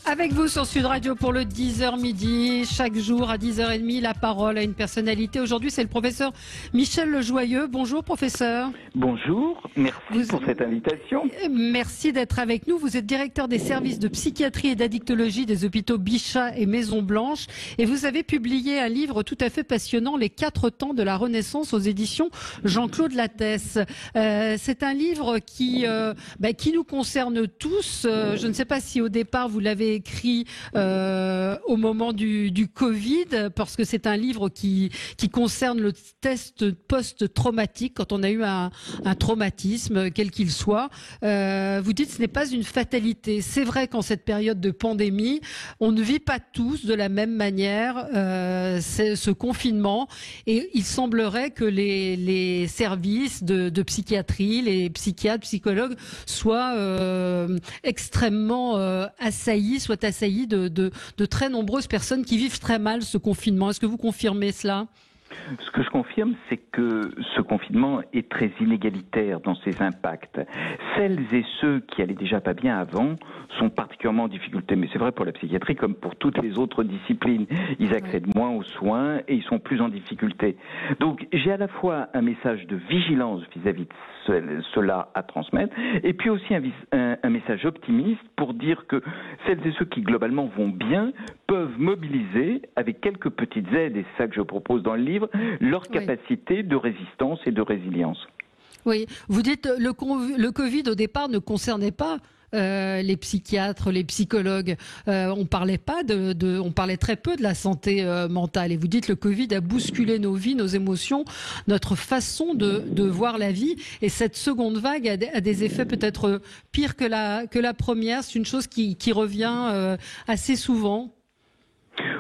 Avec vous sur Sud Radio pour le 10h midi, chaque jour à 10h30, la parole à une personnalité. Aujourd'hui, c'est le professeur Michel Lejoyeux. Bonjour professeur. Bonjour, merci pour cette invitation. Merci d'être avec nous. Vous êtes directeur des services de psychiatrie et d'addictologie des hôpitaux Bichat et Maison Blanche. Et vous avez publié un livre tout à fait passionnant, Les 4 temps de la Renaissance, aux éditions Jean-Claude Lattès. C'est un livre qui nous concerne tous. Je ne sais pas si au départ vous l'avez écrit au moment du Covid, parce que c'est un livre qui concerne le test post-traumatique quand on a eu un traumatisme, quel qu'il soit. Vous dites que ce n'est pas une fatalité. C'est vrai qu'en cette période de pandémie, on ne vit pas tous de la même manière ce confinement, et il semblerait que les services de psychiatrie, les psychiatres, psychologues soient extrêmement assaillis de très nombreuses personnes qui vivent très mal ce confinement. Est-ce que vous confirmez cela ? Ce que je confirme, c'est que ce confinement est très inégalitaire dans ses impacts. Celles et ceux qui allaient déjà pas bien avant sont particulièrement en difficulté. Mais c'est vrai pour la psychiatrie comme pour toutes les autres disciplines. Ils accèdent moins aux soins et ils sont plus en difficulté. Donc j'ai à la fois un message de vigilance vis-à-vis de cela à transmettre, et puis aussi un message optimiste pour dire que celles et ceux qui globalement vont bien peuvent mobiliser, avec quelques petites aides, et c'est ça que je propose dans le livre, leur capacité de résistance et de résilience. Oui, vous dites le Covid au départ ne concernait pas les psychiatres, les psychologues. On parlait très peu de la santé mentale. Et vous dites le Covid a bousculé nos vies, nos émotions, notre façon de voir la vie. Et cette seconde vague a des effets peut-être pires que la première. C'est une chose qui revient assez souvent.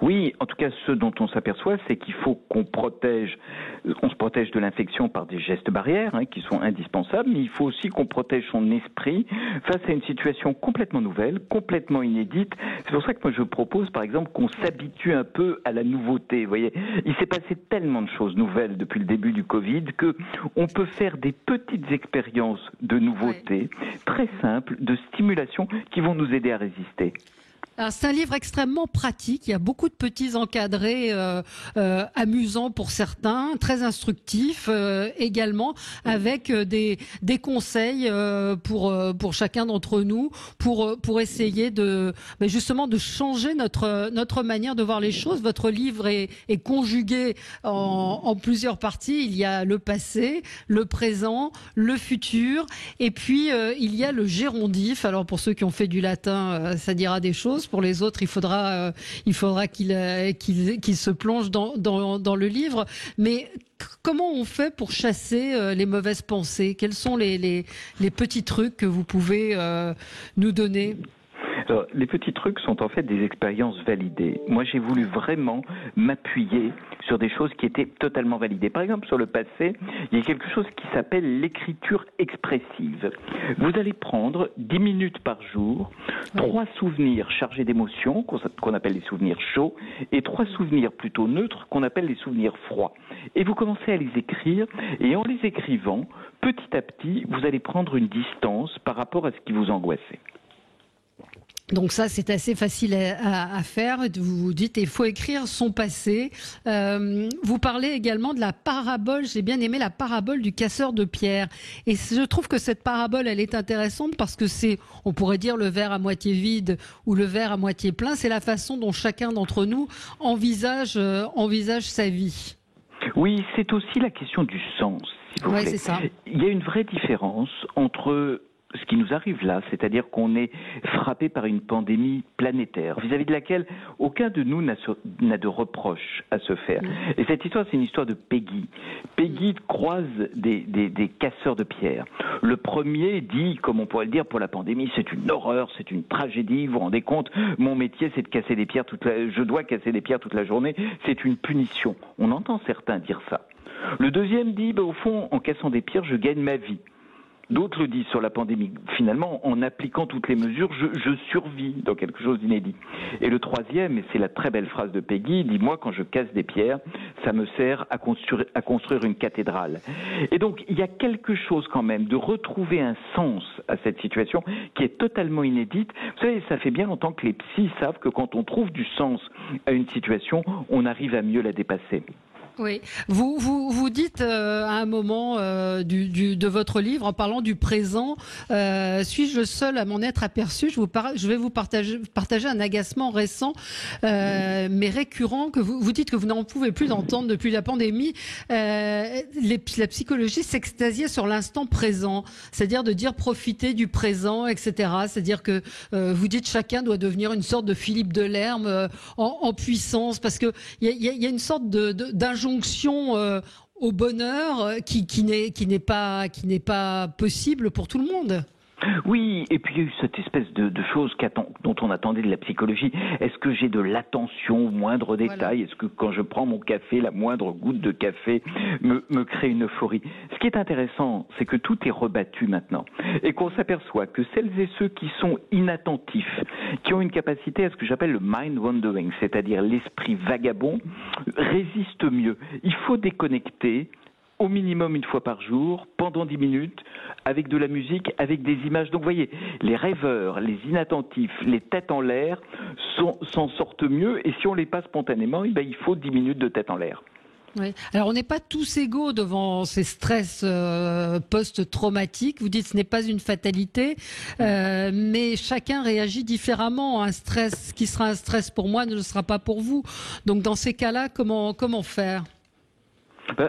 Oui, en tout cas, ce dont on s'aperçoit, c'est qu'il faut qu'on se protège de l'infection par des gestes barrières qui sont indispensables, mais il faut aussi qu'on protège son esprit face à une situation complètement nouvelle, complètement inédite. C'est pour ça que moi je propose, par exemple, qu'on s'habitue un peu à la nouveauté. Vous voyez, il s'est passé tellement de choses nouvelles depuis le début du Covid que on peut faire des petites expériences de nouveauté très simples, de stimulation qui vont nous aider à résister. Alors, c'est un livre extrêmement pratique. Il y a beaucoup de petits encadrés amusants pour certains, très instructifs également, avec des conseils pour chacun d'entre nous pour essayer justement de changer notre manière de voir les choses. Votre livre est conjugué en plusieurs parties. Il y a le passé, le présent, le futur, et puis il y a le gérondif. Alors pour ceux qui ont fait du latin, ça dira des choses. Pour les autres, il faudra qu'ils se plongent dans le livre. Mais comment on fait pour chasser les mauvaises pensées ? Quels sont les petits trucs que vous pouvez nous donner ? Alors, les petits trucs sont en fait des expériences validées. Moi, j'ai voulu vraiment m'appuyer sur des choses qui étaient totalement validées. Par exemple, sur le passé, il y a quelque chose qui s'appelle l'écriture expressive. Vous allez prendre 10 minutes par jour, 3 souvenirs chargés d'émotions, qu'on appelle les souvenirs chauds, et 3 souvenirs plutôt neutres, qu'on appelle les souvenirs froids. Et vous commencez à les écrire, et en les écrivant, petit à petit, vous allez prendre une distance par rapport à ce qui vous angoissait. Donc ça, c'est assez facile à faire. Vous dites, il faut écrire son passé. Vous parlez également de la parabole. J'ai bien aimé la parabole du casseur de pierre. Et je trouve que cette parabole, elle est intéressante parce que on pourrait dire le verre à moitié vide ou le verre à moitié plein. C'est la façon dont chacun d'entre nous envisage sa vie. Oui, c'est aussi la question du sens, si vous voulez. C'est ça. Il y a une vraie différence entre ce qui nous arrive là, c'est-à-dire qu'on est frappé par une pandémie planétaire, vis-à-vis de laquelle aucun de nous n'a de reproche à se faire. Et cette histoire, c'est une histoire de Peggy. Peggy croise des casseurs de pierres. Le premier dit, comme on pourrait le dire pour la pandémie, c'est une horreur, c'est une tragédie, vous vous rendez compte, mon métier c'est de casser des pierres je dois casser des pierres toute la journée, c'est une punition. On entend certains dire ça. Le deuxième dit, au fond, en cassant des pierres, je gagne ma vie. D'autres le disent sur la pandémie. Finalement, en appliquant toutes les mesures, je survis dans quelque chose d'inédit. Et le troisième, et c'est la très belle phrase de Peggy, dit moi quand je casse des pierres, ça me sert à construire une cathédrale. Et donc il y a quelque chose quand même de retrouver un sens à cette situation qui est totalement inédite. Vous savez, ça fait bien longtemps que les psys savent que quand on trouve du sens à une situation, on arrive à mieux la dépasser. Oui, vous dites à un moment de votre livre, en parlant du présent, suis-je le seul à m'en être aperçu? Je vais vous partager un agacement récent, mais récurrent, que vous dites que vous n'en pouvez plus d'entendre depuis la pandémie. La psychologie s'extasiait sur l'instant présent, c'est-à-dire de dire profiter du présent, etc. C'est-à-dire que vous dites chacun doit devenir une sorte de Philippe Delerme en puissance, parce que il y a une sorte d'injonction au bonheur qui n'est pas possible pour tout le monde. Oui, et puis il y a eu cette espèce de chose dont on attendait de la psychologie. Est-ce que j'ai de l'attention au moindre détail? Voilà. Est-ce que quand je prends mon café, la moindre goutte de café me crée une euphorie? Ce qui est intéressant, c'est que tout est rebattu maintenant et qu'on s'aperçoit que celles et ceux qui sont inattentifs, qui ont une capacité à ce que j'appelle le mind wandering, c'est-à-dire l'esprit vagabond, résistent mieux. Il faut déconnecter au minimum une fois par jour, pendant 10 minutes, avec de la musique, avec des images. Donc vous voyez, les rêveurs, les inattentifs, les têtes en l'air s'en sortent mieux, et si on les passe spontanément, il faut 10 minutes de tête en l'air. Oui. Alors on n'est pas tous égaux devant ces stress post-traumatiques. Vous dites que ce n'est pas une fatalité, mais chacun réagit différemment. Un stress qui sera un stress pour moi ne le sera pas pour vous. Donc dans ces cas-là, comment faire ?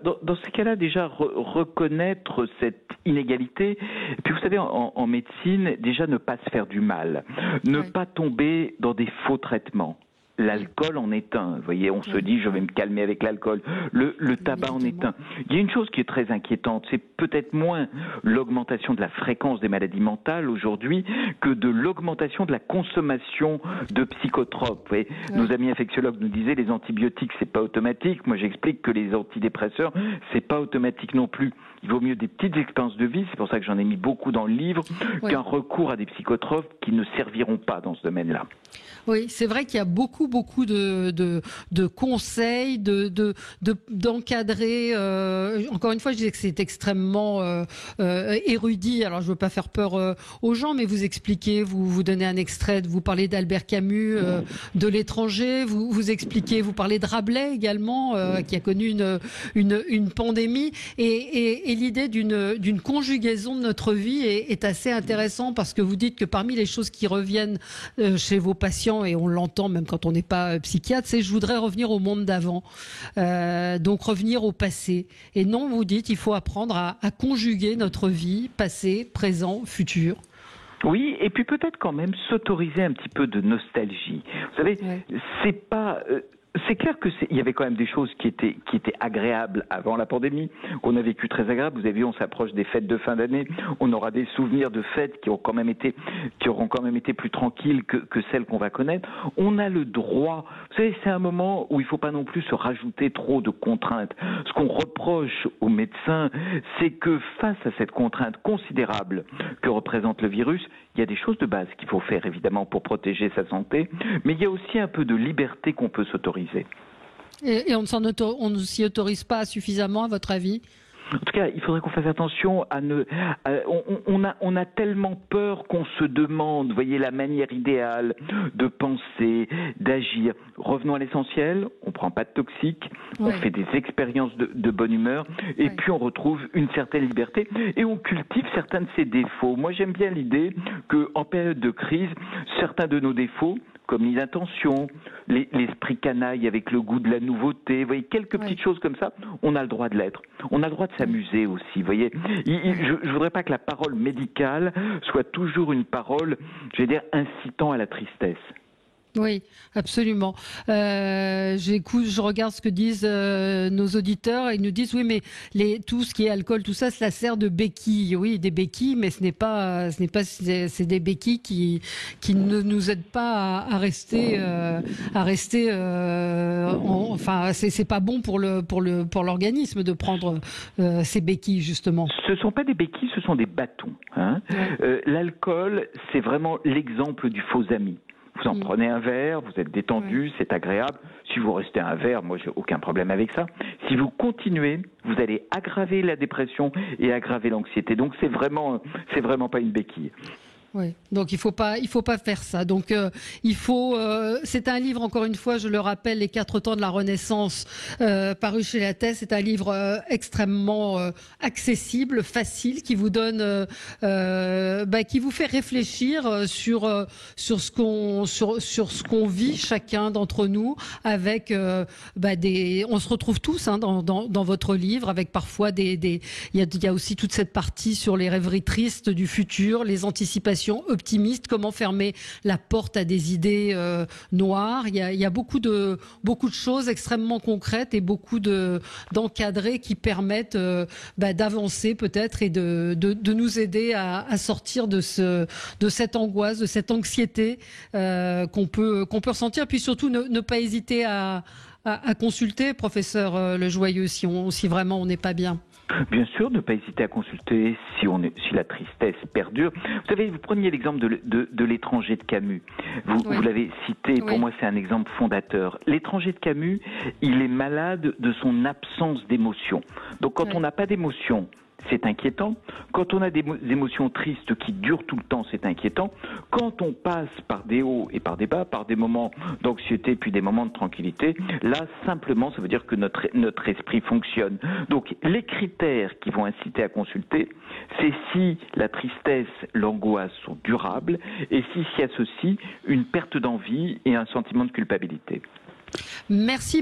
Dans ces cas-là, déjà, reconnaître cette inégalité. Et puis, vous savez, en médecine, déjà, ne pas se faire du mal. Ne pas tomber dans des faux traitements. L'alcool en est un. Vous voyez, on se dit, je vais me calmer avec l'alcool. Le tabac en est un. Il y a une chose qui est très inquiétante, c'est peut-être moins l'augmentation de la fréquence des maladies mentales aujourd'hui que de l'augmentation de la consommation de psychotropes. Vous voyez, nos amis infectiologues nous disaient, les antibiotiques, c'est pas automatique. Moi, j'explique que les antidépresseurs, c'est pas automatique non plus. Il vaut mieux des petites expériences de vie, c'est pour ça que j'en ai mis beaucoup dans le livre, qu'un recours à des psychotropes qui ne serviront pas dans ce domaine-là. Oui, c'est vrai qu'il y a beaucoup de conseils, d'encadrer. Encore une fois, je disais que c'est extrêmement érudit. Alors, je veux pas faire peur aux gens, mais vous expliquez, vous donnez un extrait, vous parlez d'Albert Camus, de l'étranger, vous expliquez, vous parlez de Rabelais également, qui a connu une pandémie, et l'idée d'une conjugaison de notre vie est assez intéressant, parce que vous dites que parmi les choses qui reviennent chez vos patients, et on l'entend même quand on n'est pas psychiatre, c'est je voudrais revenir au monde d'avant, donc revenir au passé. Et non, vous dites, il faut apprendre à conjuguer notre vie, passé, présent, futur. Oui, et puis peut-être quand même s'autoriser un petit peu de nostalgie. Vous savez, c'est pas... C'est clair il y avait quand même des choses qui étaient agréables avant la pandémie, qu'on a vécu très agréables. Vous avez vu, on s'approche des fêtes de fin d'année. On aura des souvenirs de fêtes qui auront quand même été plus tranquilles que celles qu'on va connaître. On a le droit. Vous savez, c'est un moment où il ne faut pas non plus se rajouter trop de contraintes. Ce qu'on reproche aux médecins, c'est que face à cette contrainte considérable que représente le virus, il y a des choses de base qu'il faut faire évidemment pour protéger sa santé, mais il y a aussi un peu de liberté qu'on peut s'autoriser. Et on ne s'y autorise pas suffisamment, à votre avis ? En tout cas, il faudrait qu'on fasse attention on a tellement peur qu'on se demande, vous voyez, la manière idéale de penser, d'agir. Revenons à l'essentiel, on prend pas de toxiques, on fait des expériences de bonne humeur, et puis on retrouve une certaine liberté, et on cultive certains de ses défauts. Moi, j'aime bien l'idée qu'en période de crise, certains de nos défauts, comme l'inattention, l'esprit canaille avec le goût de la nouveauté, vous voyez, quelques petites choses comme ça, on a le droit de l'être. On a le droit de s'amuser aussi, vous voyez. Je ne voudrais pas que la parole médicale soit toujours une parole, je vais dire, incitant à la tristesse. Oui, absolument. J'écoute, je regarde ce que disent nos auditeurs et ils nous disent oui, mais tout ce qui est alcool, tout ça, cela sert de béquille. Oui, des béquilles, mais c'est des béquilles qui ne nous aident pas à rester, enfin, c'est pas bon pour l'organisme de prendre ces béquilles justement. Ce sont pas des béquilles, ce sont des bâtons. Hein. Ouais. L'alcool, c'est vraiment l'exemple du faux ami. Vous en prenez un verre, vous êtes détendu, c'est agréable. Si vous restez un verre, moi j'ai aucun problème avec ça. Si vous continuez, vous allez aggraver la dépression et aggraver l'anxiété. Donc c'est vraiment pas une béquille. Oui, donc il faut pas faire ça. Donc c'est un livre, encore une fois, je le rappelle, Les 4 temps de la Renaissance, paru chez Lattès. C'est un livre extrêmement accessible, facile, qui vous donne, qui vous fait réfléchir sur ce qu'on vit chacun d'entre nous, avec on se retrouve tous dans votre livre, avec parfois il y a aussi toute cette partie sur les rêveries tristes du futur, les anticipations optimiste, comment fermer la porte à des idées noires. Il y a beaucoup de choses extrêmement concrètes et beaucoup d'encadrés qui permettent d'avancer peut-être et de nous aider à sortir de cette angoisse, de cette anxiété qu'on peut ressentir. Puis surtout ne pas hésiter à consulter, professeur Lejoyeux, si vraiment on n'est pas bien. Bien sûr, ne pas hésiter à consulter si la tristesse perdure. Vous savez, vous preniez l'exemple de L'étranger de Camus. Vous l'avez cité, pour moi c'est un exemple fondateur. L'étranger de Camus, il est malade de son absence d'émotion. Donc quand on n'a pas d'émotion, c'est inquiétant. Quand on a des émotions tristes qui durent tout le temps, c'est inquiétant. Quand on passe par des hauts et par des bas, par des moments d'anxiété puis des moments de tranquillité, là, simplement, ça veut dire que notre esprit fonctionne. Donc, les critères qui vont inciter à consulter, c'est si la tristesse, l'angoisse sont durables et si s'y associe une perte d'envie et un sentiment de culpabilité. Merci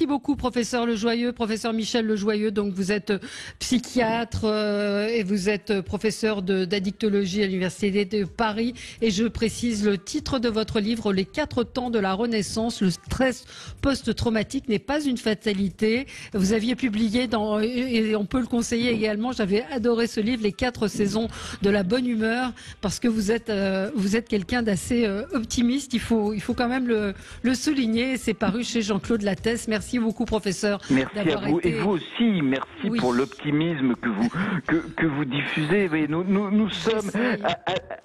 beaucoup, professeur Lejoyeux, professeur Michel Lejoyeux. Donc vous êtes psychiatre et vous êtes professeur d'addictologie à l'université de Paris. Et je précise le titre de votre livre, Les 4 temps de la Renaissance. Le stress post-traumatique n'est pas une fatalité. Vous aviez publié et on peut le conseiller également. J'avais adoré ce livre, Les 4 saisons de la bonne humeur, parce que vous êtes quelqu'un d'assez optimiste. Il faut quand même le souligner. C'est paru chez Jean-Claude Lattès. Merci beaucoup, professeur. Merci à vous. Et vous aussi, merci pour l'optimisme que vous diffusez. Nous sommes,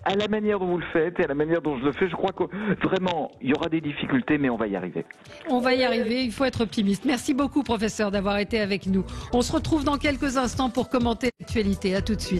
à la manière dont vous le faites et à la manière dont je le fais, je crois que vraiment, il y aura des difficultés, mais on va y arriver. On va y arriver, il faut être optimiste. Merci beaucoup, professeur, d'avoir été avec nous. On se retrouve dans quelques instants pour commenter l'actualité. À tout de suite.